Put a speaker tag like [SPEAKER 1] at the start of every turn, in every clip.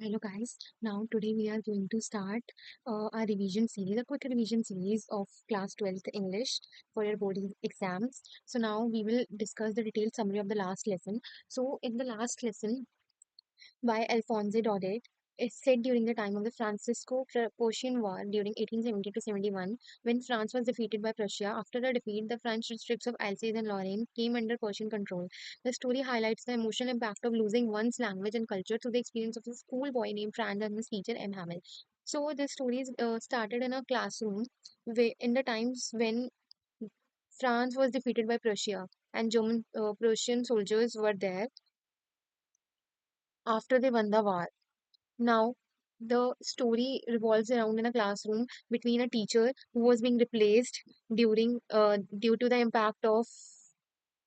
[SPEAKER 1] Hello guys. Now today we are going to start a revision series, a quick revision series of class 12th English for your board exams. So now we will discuss the detailed summary of the last lesson. So in the last lesson, by Alphonse Daudet is set during the time of the Francisco-Prussian War during 1870 to 71, when France was defeated by Prussia. After the defeat, the French districts of Alsace and Lorraine came under Prussian control. The story highlights the emotional impact of losing one's language and culture through the experience of a schoolboy named Franz and his teacher M. Hamel. So this story is started in a classroom in the times when France was defeated by Prussia and German Prussian soldiers were there after they won the war. Now, the story revolves around in a classroom between a teacher who was being replaced due to the impact of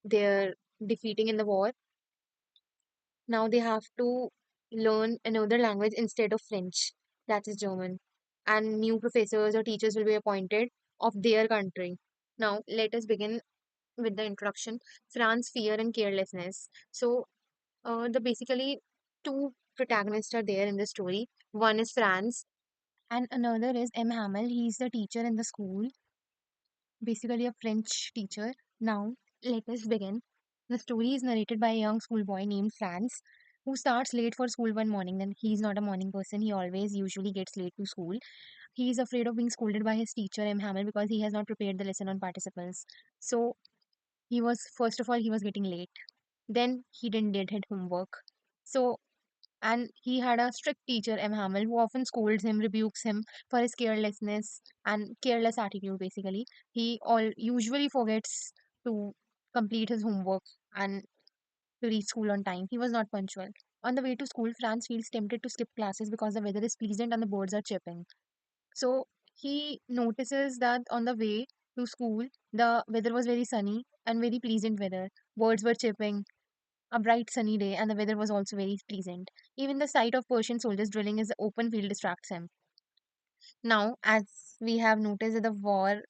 [SPEAKER 1] their defeating in the war. Now they have to learn another language instead of French, that is German. And new professors or teachers will be appointed of their country. Now, let us begin with the introduction. France, fear and carelessness. So, the basically two protagonists are there in the story. One is Franz and another is M. Hamel. He's the teacher in the school, basically a French teacher. Now, let us begin. The story is narrated by a young schoolboy named Franz, who starts late for school one morning. Then he's not a morning person. He always usually gets late to school. He is afraid of being scolded by his teacher M. Hamel because he has not prepared the lesson on participles. So he was first of all he was getting late. Then he didn't did his homework. So and he had a strict teacher, M. Hamel, who often scolds him, rebukes him for his carelessness and careless attitude, basically. He all usually forgets to complete his homework and to reach school on time. He was not punctual. On the way to school, Franz feels tempted to skip classes because the weather is pleasant and the birds are chirping. So he notices that on the way to school, the weather was very sunny and very pleasant weather. Birds were chirping, a bright sunny day, and the weather was also very pleasant. Even the sight of Persian soldiers drilling in the open field distracts him. Now, as we have noticed that the war,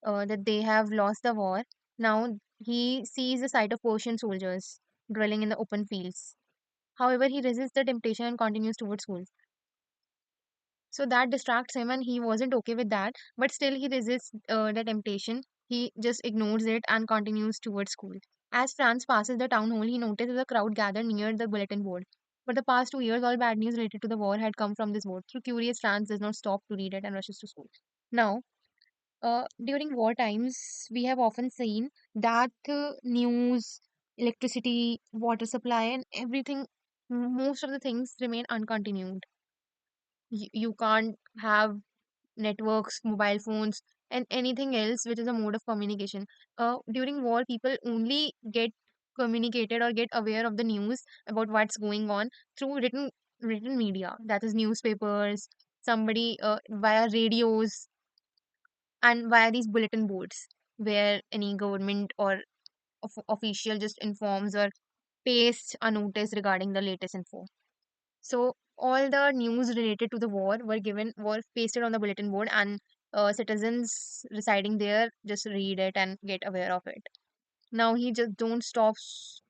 [SPEAKER 1] that they have lost the war, now he sees the sight of Persian soldiers drilling in the open fields. However, he resists the temptation and continues towards school. So that distracts him, and he wasn't okay with that. But still, he resists the temptation. He just ignores it and continues towards school. As Franz passes the town hall, he notices a crowd gathered near the bulletin board. For the past 2 years, all bad news related to the war had come from this board. Through curious, Franz does not stop to read it and rushes to school. Now, during war times, we have often seen that news, electricity, water supply, and everything, most of the things remain uncontinued. You can't have networks, mobile phones, and anything else which is a mode of communication. During war, people only get communicated or get aware of the news about what's going on through written media, that is newspapers, somebody via radios, and via these bulletin boards where any government or official just informs or pastes a notice regarding the latest info. So all the news related to the war were pasted on the bulletin board, and citizens residing there just read it and get aware of it. Now he just don't stop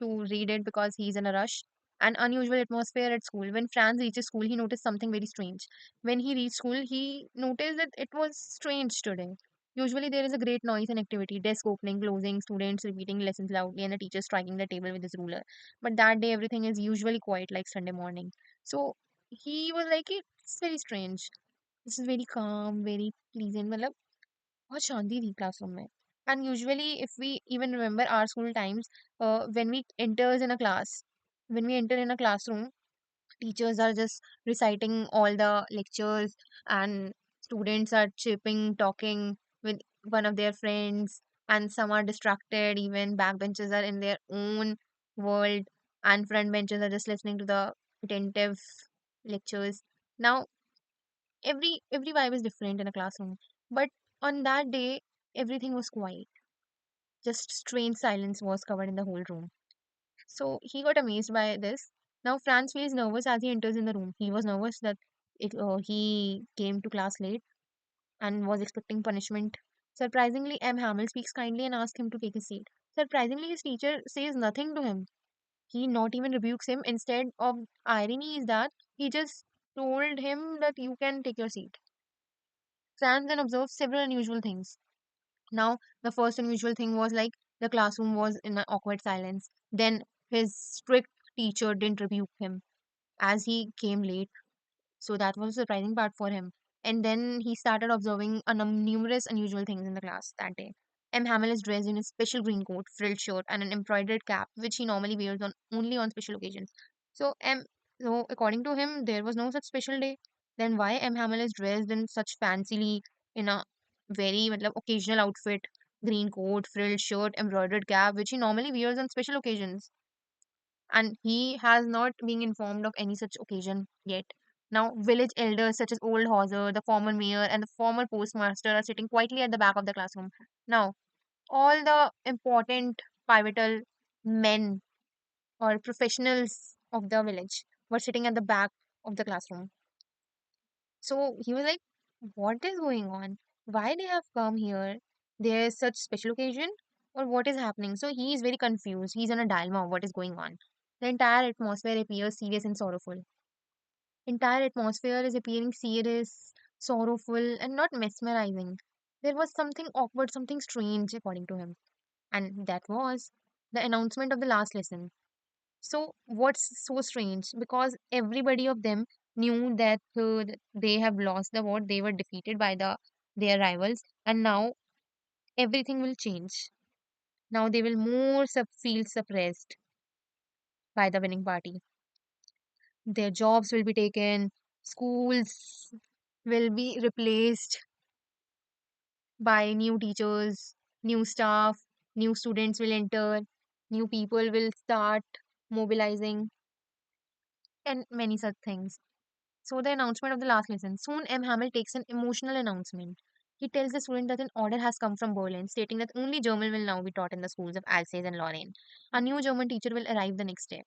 [SPEAKER 1] to read it because he's in a rush. An unusual atmosphere at school. When Franz reaches school, he noticed something very strange. When he reached school, he noticed that it was strange today. Usually there is a great noise and activity, desk opening, closing, students repeating lessons loudly, and a teacher striking the table with his ruler. But that day everything is usually quiet like Sunday morning. So he was like, it's very strange. This is very calm, very pleasant. मतलब बहुत शांति थी classroom में. And usually, if we even remember our school times, when we enters in a class, when we enter in a classroom, teachers are just reciting all the lectures, and students are chirping, talking with one of their friends, and some are distracted. Even backbenchers are in their own world, and front benches are just listening to the attentive lectures. Now, every vibe is different in a classroom, but on that day, everything was quiet. Just strange silence was covered in the whole room. So he got amazed by this. Now Franz feels nervous as he enters in the room. He was nervous that he came to class late and was expecting punishment. Surprisingly, M. Hamel speaks kindly and asks him to take his seat. Surprisingly, his teacher says nothing to him. He not even rebukes him. Instead of irony is that he just told him that you can take your seat. Franz then observed several unusual things. Now, the first unusual thing was like the classroom was in an awkward silence. Then his strict teacher didn't rebuke him as he came late. So that was a surprising part for him. And then he started observing numerous unusual things in the class that day. M. Hamel is dressed in a special green coat, frilled shirt, and an embroidered cap, which he normally wears on only on special occasions. So so according to him, there was no such special day. Then why M. Hamel is dressed in such fancily in a very occasional outfit, green coat, frilled shirt, embroidered cap, which he normally wears on special occasions, and he has not been informed of any such occasion yet. Now, village elders such as Old Hauser, the former mayor, and the former postmaster are sitting quietly at the back of the classroom. Now, all the important pivotal men or professionals of the village were sitting at the back of the classroom. So he was like, what is going on? Why they have come here? There's such special occasion or what is happening? So he is very confused. He's in a dilemma of what is going on. The entire atmosphere appears serious and sorrowful. Entire atmosphere is appearing serious, sorrowful, and not mesmerizing. There was something awkward, something strange, according to him. And that was the announcement of the last lesson. So, what's so strange? Because everybody of them knew that they have lost the war, they were defeated by their rivals, and now everything will change. Now they will more feel suppressed by the winning party. Their jobs will be taken, schools will be replaced by new teachers, new staff, new students will enter, new people will start mobilizing, and many such things. So, the announcement of the last lesson. Soon, M. Hamel takes an emotional announcement. He tells the student that an order has come from Berlin stating that only German will now be taught in the schools of Alsace and Lorraine. A new German teacher will arrive the next day.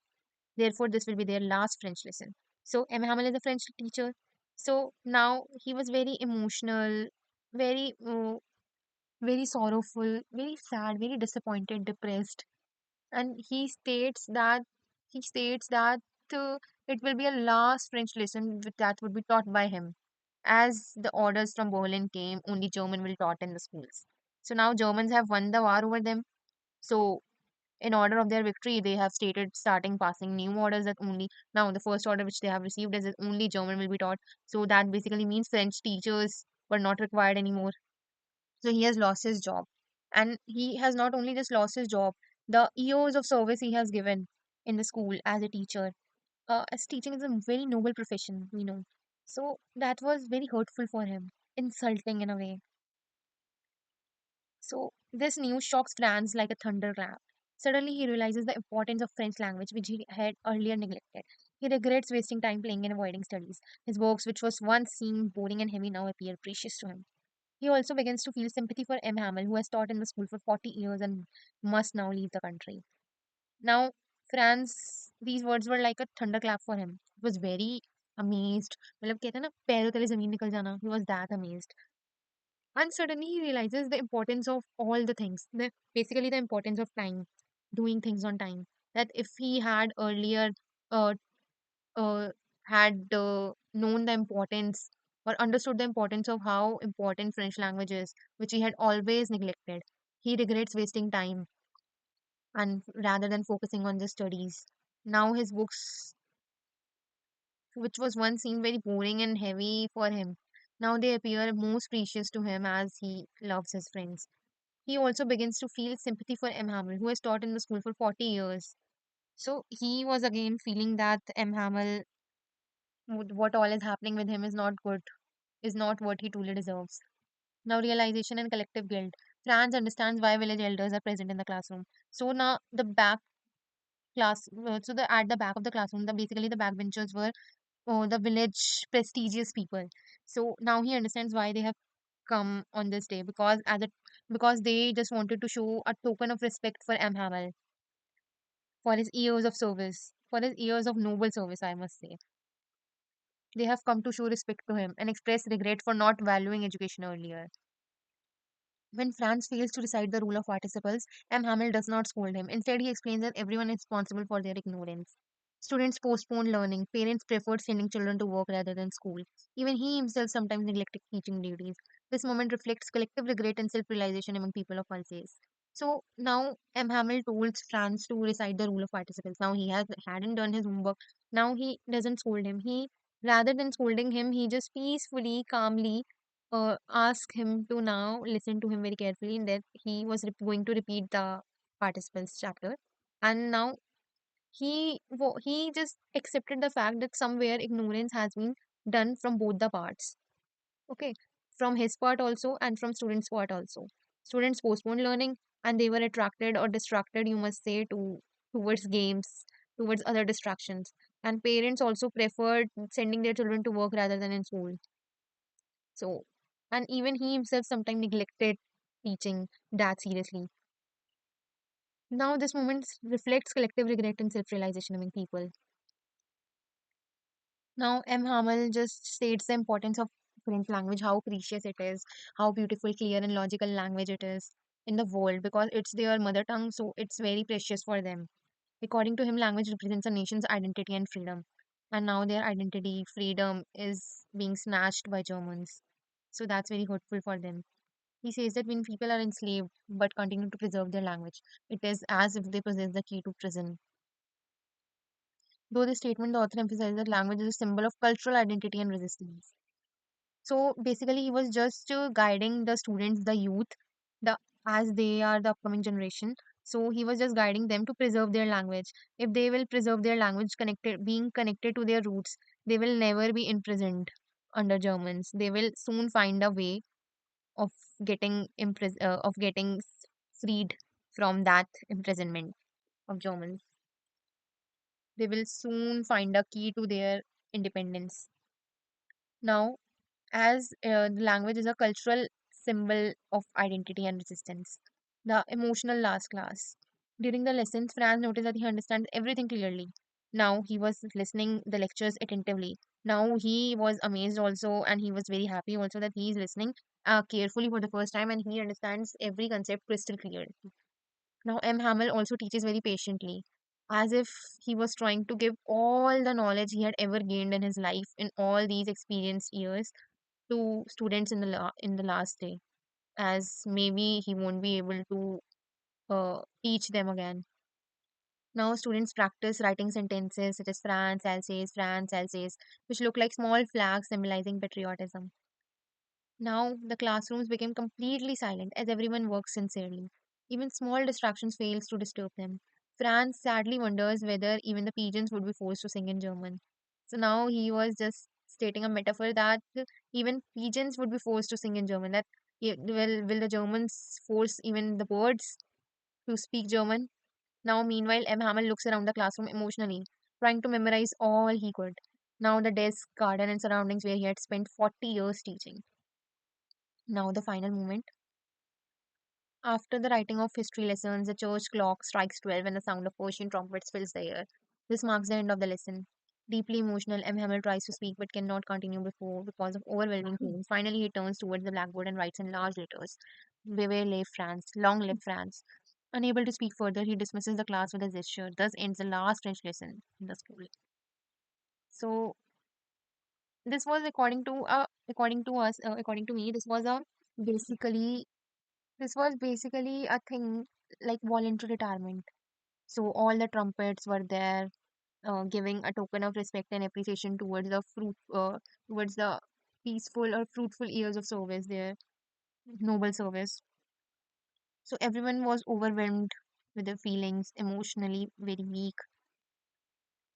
[SPEAKER 1] Therefore, this will be their last French lesson. So, M. Hamel is a French teacher. So, now he was very emotional, very, very sorrowful, very sad, very disappointed, depressed, and he states that uh, it will be a last French lesson that would be taught by him. As the orders from Berlin came, only German will taught in the schools. So now Germans have won the war over them. So in order of their victory, they have stated starting passing new orders that only now the first order which they have received is that only German will be taught. So that basically means French teachers were not required anymore. So he has lost his job. And he has not only just lost his job, the years of service he has given in the school as a teacher. As teaching is a very noble profession, we know. So that was very hurtful for him, insulting in a way. So this news shocks Franz like a thunderclap. Suddenly he realizes the importance of French language, which he had earlier neglected. He regrets wasting time playing and avoiding studies. His works, which was once seemed boring and heavy, now appear precious to him. He also begins to feel sympathy for M. Hamel, who has taught in the school for 40 years and must now leave the country. Now, Franz, these words were like a thunderclap for him. He was very amazed. मतलब कहते हैं ना पैरों तले जमीन निकल जाना. He was that amazed. And suddenly he realizes the importance of all the things. Basically, the importance of time, doing things on time. That if he had earlier uh, uh, had known the importance or understood the importance of how important French language is, which he had always neglected. He regrets wasting time and rather than focusing on the studies. Now his books, which was once seemed very boring and heavy for him, now they appear most precious to him as he loves his friends. He also begins to feel sympathy for M. Hamel, who has taught in the school for 40 years. So he was again feeling that M. Hamel, what all is happening with him is not good, is not what he truly deserves. Now, realization and collective guilt. Franz understands why village elders are present in the classroom. So now the back so the at the back of the classroom, basically the backbenchers were the village prestigious people. So now he understands why they have come on this day because they just wanted to show a token of respect for M. Hamel for his years of service, for his years of noble service, I must say. They have come to show respect to him and express regret for not valuing education earlier. When Franz fails to recite the rule of participles, M. Hamel does not scold him. Instead, he explains that everyone is responsible for their ignorance. Students postponed learning. Parents preferred sending children to work rather than school. Even he himself sometimes neglected teaching duties. This moment reflects collective regret and self realization among people of Alsace. So now M. Hamel told Franz to recite the rule of participles. Now he hadn't done his homework. Now he doesn't scold him. He rather than scolding him, he just peacefully, calmly asked him to now listen to him very carefully, and that he was going to repeat the participles chapter. And now he just accepted the fact that somewhere ignorance has been done from both the parts. Okay, from his part also and from students' part also. Students postponed learning and they were attracted or distracted, you must say, towards games, towards other distractions. And parents also preferred sending their children to work rather than in school. So, and even he himself sometimes neglected teaching that seriously. Now, this moment reflects collective regret and self realization among people. Now, M. Hamel just states the importance of French language, how precious it is, how beautiful, clear, and logical language it is in the world because it's their mother tongue, so it's very precious for them. According to him, language represents a nation's identity and freedom. And now their identity, freedom, is being snatched by Germans. So that's very hurtful for them. He says that when people are enslaved but continue to preserve their language, it is as if they possess the key to prison. Though the statement, the author emphasizes that language is a symbol of cultural identity and resistance. So basically, he was just guiding the students, the youth, the as they are the upcoming generation. So he was just guiding them to preserve their language. If they will preserve their language, connected, being connected to their roots, they will never be imprisoned under Germans. They will soon find a way of getting freed from that imprisonment of Germans. They will soon find a key to their independence. Now, as the language is a cultural symbol of identity and resistance. The emotional last class. During the lessons, Franz noticed that he understands everything clearly. Now he was listening the lectures attentively. Now he was amazed also, and he was very happy also that he is listening carefully for the first time, and he understands every concept crystal clearly. Now M. Hamel also teaches very patiently, as if he was trying to give all the knowledge he had ever gained in his life in all these experienced years to students in in the last day, as maybe he won't be able to teach them again. Now students practice writing sentences such as France, Alsace, which look like small flags symbolizing patriotism. Now the classrooms became completely silent as everyone works sincerely. Even small distractions fails to disturb them. Franz sadly wonders whether even the pigeons would be forced to sing in German. So now he was just stating a metaphor that even pigeons would be forced to sing in German. That will the Germans force even the birds to speak German? Now meanwhile M. Hamel looks around the classroom emotionally, trying to memorize all he could. Now the desk, garden and surroundings where he had spent 40 years teaching. Now the final moment. After the writing of history lessons, the church clock strikes 12 and the sound of Persian trumpets fills the air. This marks the end of the lesson. Deeply emotional, M. Hamel tries to speak but cannot continue before because of overwhelming feelings. Finally, he turns towards the blackboard and writes in large letters, Vive live France, long live France. Unable to speak further, he dismisses the class with a gesture. Thus ends the last French lesson in the school. So this was according to me, basically this was basically a thing like voluntary retirement. So all the trumpets were there, giving a token of respect and appreciation towards the peaceful or fruitful years of service, their noble service. So everyone was overwhelmed with their feelings, emotionally very weak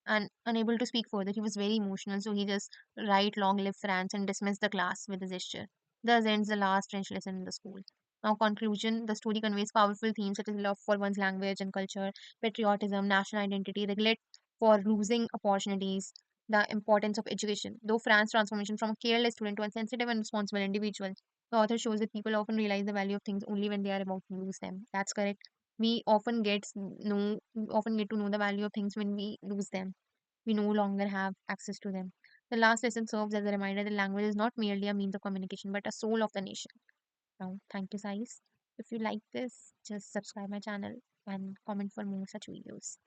[SPEAKER 1] and unable to speak further. He was very emotional, so he just write "Long live France" and dismissed the class with a gesture. Thus ends the last French lesson in the school. Now, conclusion: the story conveys powerful themes such as love for one's language and culture, patriotism, national identity, regret for losing opportunities, the importance of education. Though France's transformation from a careless student to a sensitive and responsible individual, the author shows that people often realize the value of things only when they are about to lose them. That's correct. We often get to know the value of things when we lose them. We no longer have access to them. The last lesson serves as a reminder that language is not merely a means of communication but a soul of the nation. Now, thank you, Sais. If you like this, just subscribe my channel and comment for more such videos.